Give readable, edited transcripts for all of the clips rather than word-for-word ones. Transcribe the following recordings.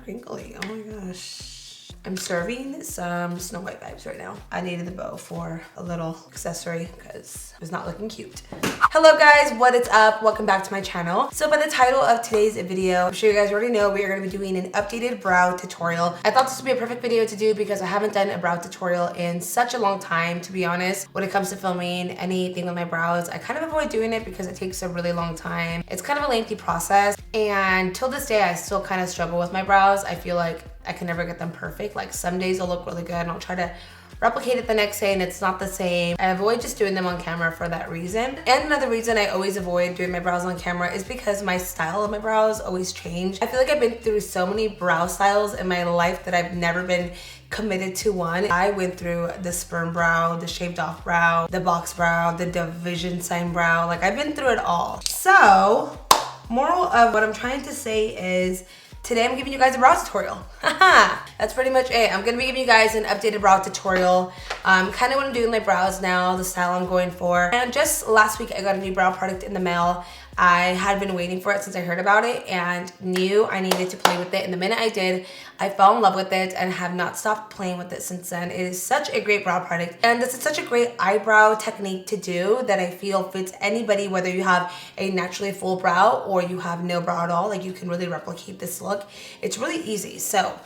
crinkly. Oh my gosh. I'm serving some Snow White vibes right now. I needed the bow for a little accessory because it was not looking cute. Hello guys, what is up? Welcome back to my channel. So by the title of today's video, I'm sure you guys already know we are going to be doing an updated brow tutorial. I thought this would be a perfect video to do because I haven't done a brow tutorial in such a long time, to be honest. When it comes to filming anything with my brows, I kind of avoid doing it because it takes a really long time. It's kind of a lengthy process, and till this day I still kind of struggle with my brows. I feel like I can never get them perfect. Like some days they'll look really good and I'll try to replicate it the next day and it's not the same. I avoid just doing them on camera for that reason. And another reason I always avoid doing my brows on camera is because my style of my brows always change. I feel like I've been through so many brow styles in my life that I've never been committed to one. I went through the sperm brow, the shaved off brow, the box brow, the division sign brow. Like I've been through it all. So, moral of what I'm trying to say is today I'm giving you guys a brow tutorial. That's pretty much it. I'm gonna be giving you guys an updated brow tutorial. Kind of what I'm doing with my brows now, the style I'm going for. And just last week I got a new brow product in the mail. I had been waiting for it since I heard about it and knew I needed to play with it. And the minute I did, I fell in love with it and have not stopped playing with it since then. It is such a great brow product. And this is such a great eyebrow technique to do that I feel fits anybody, whether you have a naturally full brow or you have no brow at all. Like you can really replicate this look. It's really easy. So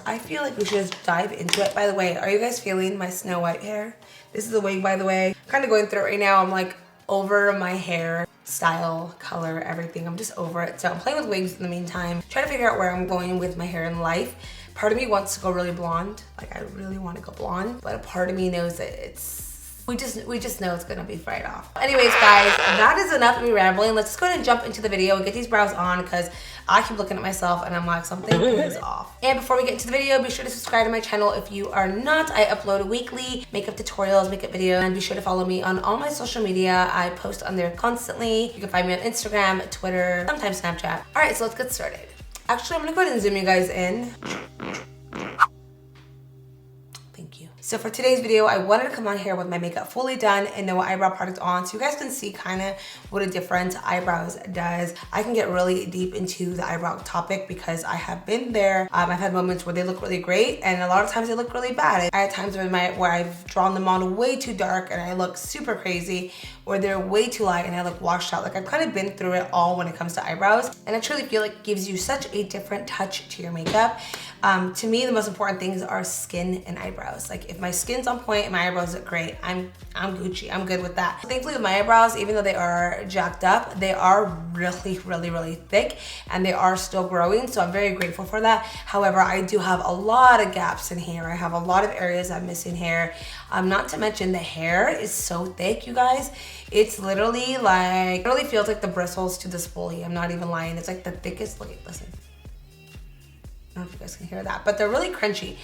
I feel like we should just dive into it. By the way, are you guys feeling my Snow White hair? This is a wig, by the way. I'm kind of going through it right now. I'm like over my hair. Style, color, everything. I'm just over it. So I'm playing with wigs in the meantime, trying to figure out where I'm going with my hair in life. Part of me wants to go really blonde. Like I really want to go blonde, but a part of me knows that we just know it's gonna be right off. Anyways, guys, that is enough of me rambling. Let's just go ahead and jump into the video and get these brows on because I keep looking at myself and I'm like, something is off. And before we get into the video, be sure to subscribe to my channel if you are not. I upload weekly makeup tutorials, makeup videos, and be sure to follow me on all my social media. I post on there constantly. You can find me on Instagram, Twitter, sometimes Snapchat. All right, so let's get started. Actually, I'm gonna go ahead and zoom you guys in. So for today's video, I wanted to come on here with my makeup fully done and no eyebrow product on so you guys can see kind of what a different eyebrows does. I can get really deep into the eyebrow topic because I have been there. I've had moments where they look really great and a lot of times they look really bad. I had times where I've drawn them on way too dark and I look super crazy, or they're way too light and I look washed out. Like I've kind of been through it all when it comes to eyebrows, and I truly feel like it gives you such a different touch to your makeup. To me, the most important things are skin and eyebrows. Like if my skin's on point and my eyebrows look great, I'm Gucci. I'm good with that. Thankfully with my eyebrows, even though they are jacked up, they are really, really, really thick and they are still growing. So I'm very grateful for that. However, I do have a lot of gaps in here. I have a lot of areas I'm missing hair. Not to mention the hair is so thick, you guys. It's literally like, it really feels like the bristles to the spoolie. I'm not even lying. It's like the thickest, listen. I don't know if you guys can hear that, but they're really crunchy.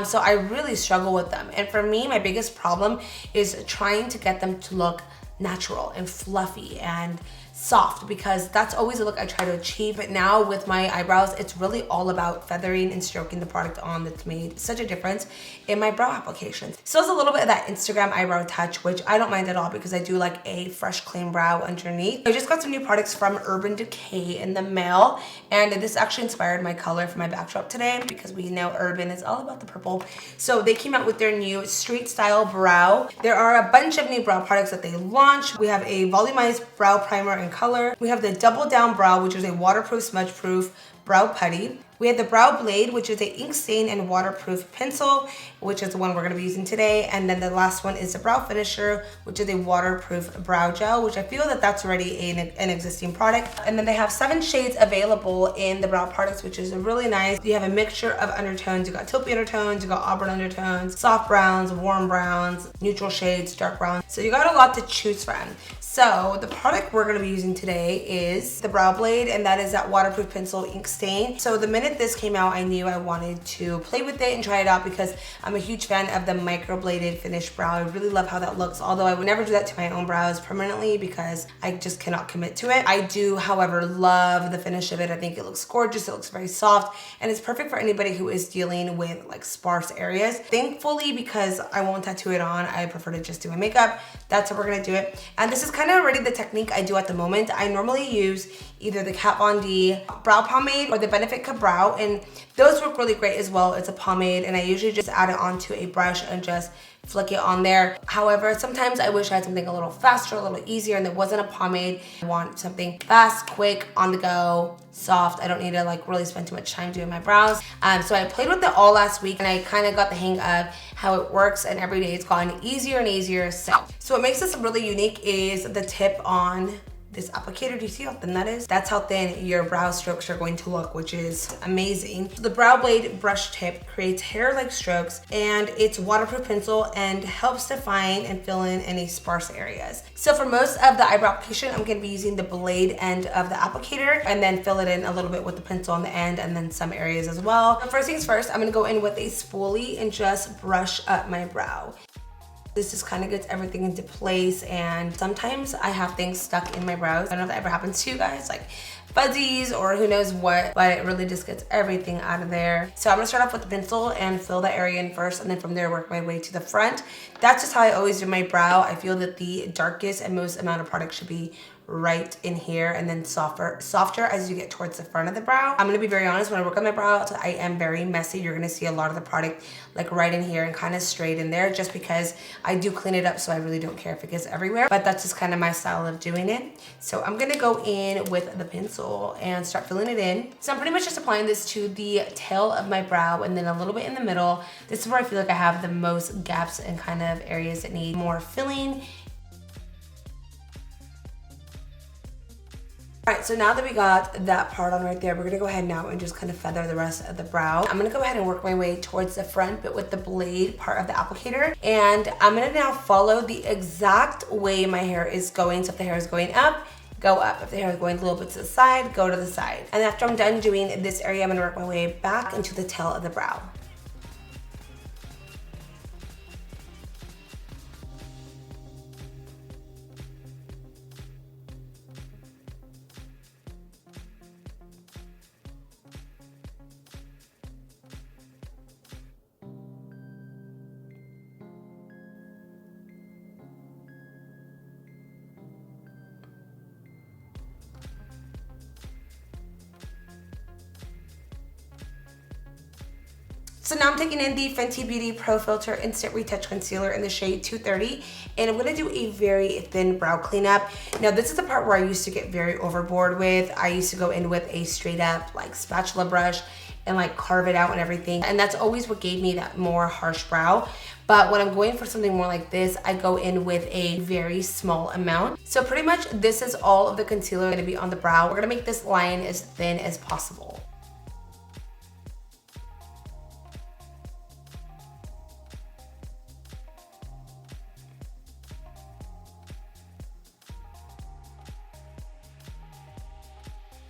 So I really struggle with them. And for me, my biggest problem is trying to get them to look natural and fluffy and soft, because that's always a look I try to achieve. But now with my eyebrows, it's really all about feathering and stroking the product on. That's made such a difference in my brow applications. So it's a little bit of that Instagram eyebrow touch, which I don't mind at all because I do like a fresh, clean brow underneath. I just got some new products from Urban Decay in the mail, and this actually inspired my color for my backdrop today because we know Urban is all about the purple. So they came out with their new street style brow. There are a bunch of new brow products that they launched. We have a volumized brow primer and color. We have the Double Down Brow, which is a waterproof, smudge-proof brow putty. We have the Brow Blade, which is a ink stain and waterproof pencil, which is the one we're going to be using today. And then the last one is the Brow Finisher, which is a waterproof brow gel, which I feel that that's already an existing product. And then they have 7 shades available in the brow products, which is really nice. You have a mixture of undertones. You got taupey undertones, you got auburn undertones, soft browns, warm browns, neutral shades, dark browns. So you got a lot to choose from. So the product we're going to be using today is the Brow Blade, and that is that waterproof pencil ink stain. So the minute this came out, I knew I wanted to play with it and try it out because I'm a huge fan of the microbladed finished brow. I really love how that looks, although I would never do that to my own brows permanently because I just cannot commit to it. I do, however, love the finish of it. I think it looks gorgeous. It looks very soft, and it's perfect for anybody who is dealing with like sparse areas. Thankfully, because I won't tattoo it on, I prefer to just do my makeup. That's how we're going to do it. And this is kind of already the technique I do at the moment. I normally use either the Kat Von D brow pomade or the Benefit Brow. brow, and those work really great as well. It's a pomade, and I usually just add it onto a brush and just flick it on there. However, sometimes I wish I had something a little faster, a little easier, and it wasn't a pomade. I want something fast, quick, on the go, soft. I don't need to like really spend too much time doing my brows. So I played with it all last week, and I kind of got the hang of how it works, and every day it's gotten easier and easier. So what makes this really unique is the tip on this applicator. Do you see how thin that is? That's how thin your brow strokes are going to look, which is amazing. The brow blade brush tip creates hair-like strokes, and it's waterproof pencil and helps define and fill in any sparse areas. So for most of the eyebrow application, I'm gonna be using the blade end of the applicator and then fill it in a little bit with the pencil on the end, and then some areas as well. But first things first, I'm gonna go in with a spoolie and just brush up my brow. This just kind of gets everything into place, and sometimes I have things stuck in my brows. I don't know if that ever happens to you guys, like fuzzies or who knows what, but it really just gets everything out of there. So I'm gonna start off with the pencil and fill that area in first, and then from there work my way to the front. That's just how I always do my brow. I feel that the darkest and most amount of product should be right in here, and then softer as you get towards the front of the brow. I'm gonna be very honest, when I work on my brow, I am very messy. You're gonna see a lot of the product like right in here and kind of straight in there, just because I do clean it up, so I really don't care if it gets everywhere, but that's just kind of my style of doing it. So I'm gonna go in with the pencil and start filling it in. So I'm pretty much just applying this to the tail of my brow and then a little bit in the middle. This is where I feel like I have the most gaps and kind of areas that need more filling. All right, so now that we got that part on right there, we're gonna go ahead now and just kind of feather the rest of the brow. I'm gonna go ahead and work my way towards the front, but with the blade part of the applicator. And I'm gonna now follow the exact way my hair is going. So if the hair is going up, go up. If the hair is going a little bit to the side, go to the side. And after I'm done doing this area, I'm gonna work my way back into the tail of the brow. So now I'm taking in the Fenty Beauty Pro Filt'r Instant Retouch Concealer in the shade 230, and I'm gonna do a very thin brow cleanup. Now this is the part where I used to get very overboard with. I used to go in with a straight up like spatula brush and like carve it out and everything, and that's always what gave me that more harsh brow. But when I'm going for something more like this, I go in with a very small amount. So pretty much this is all of the concealer gonna be on the brow. We're gonna make this line as thin as possible.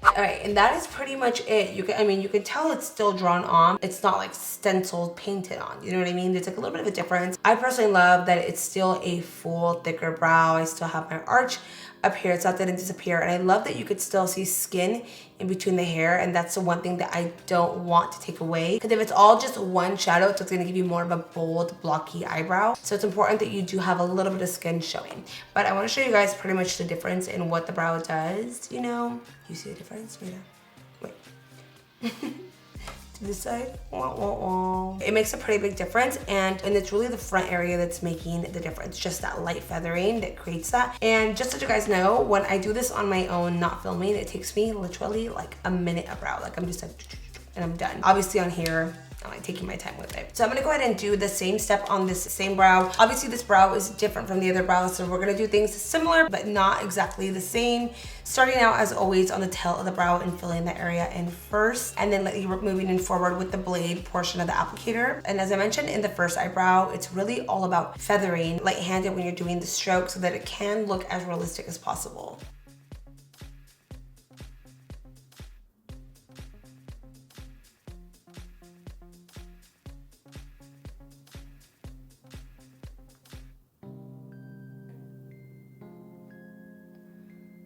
All right, and that is pretty much it. You can tell it's still drawn on. It's not like stenciled painted on, you know what I mean? There's like a little bit of a difference. I personally love that it's still a full thicker brow. I still have my arch up here. It's not that it didn't disappear, and I love that you could still see skin in between the hair, and that's the one thing that I don't want to take away, because if it's all just one shadow, it's gonna give you more of a bold, blocky eyebrow. So it's important that you do have a little bit of skin showing. But I want to show you guys pretty much the difference in what the brow does. You know, you see the difference? Wait. To this side, wah, wah, wah. It makes a pretty big difference, and it's really the front area that's making the difference, just that light feathering that creates that. And just so you guys know, when I do this on my own, not filming, it takes me literally like a minute a brow. Like I'm just like, and I'm done. Obviously on here, I'm like taking my time with it. So I'm gonna go ahead and do the same step on this same brow. Obviously this brow is different from the other brows, so we're gonna do things similar, but not exactly the same. Starting out as always on the tail of the brow and filling that area in first, and then you're moving in forward with the blade portion of the applicator. And as I mentioned in the first eyebrow, it's really all about feathering light-handed when you're doing the stroke so that it can look as realistic as possible.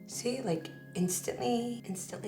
See, like instantly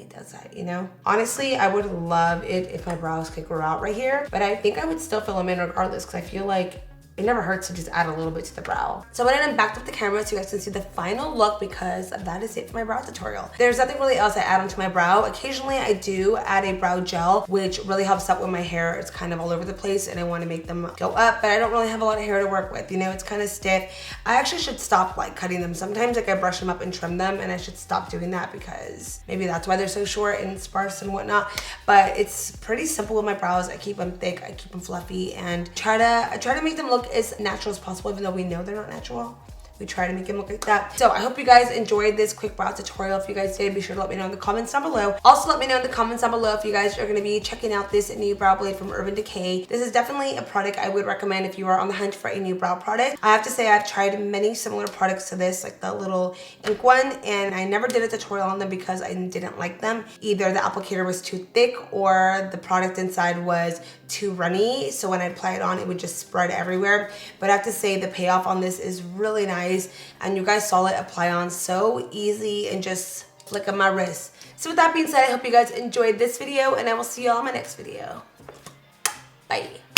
does that, you know? Honestly, I would love it if my brows could grow out right here, but I think I would still fill them in regardless, because I feel like it never hurts to just add a little bit to the brow. So I went in and backed up the camera so you guys can see the final look, because that is it for my brow tutorial. There's nothing really else I add onto my brow. Occasionally I do add a brow gel, which really helps out with my hair. It's kind of all over the place and I want to make them go up, but I don't really have a lot of hair to work with. You know, it's kind of stiff. I actually should stop like cutting them. Sometimes like I brush them up and trim them, and I should stop doing that because maybe that's why they're so short and sparse and whatnot. But it's pretty simple with my brows. I keep them thick, I keep them fluffy, and I try to make them look as natural as possible, even though we know they're not natural. We try to make them look like that. So I hope you guys enjoyed this quick brow tutorial. If you guys did, be sure to let me know in the comments down below. Also, let me know in the comments down below if you guys are going to be checking out this new brow blade from Urban Decay. This is definitely a product I would recommend if you are on the hunt for a new brow product. I have to say I've tried many similar products to this, like the little ink one, and I never did a tutorial on them because I didn't like them. Either the applicator was too thick or the product inside was too runny, so when I apply it on, it would just spread everywhere. But I have to say the payoff on this is really nice, and you guys saw it apply on so easy and just flick of my wrist. So with that being said, I hope you guys enjoyed this video, and I will see you all in my next video.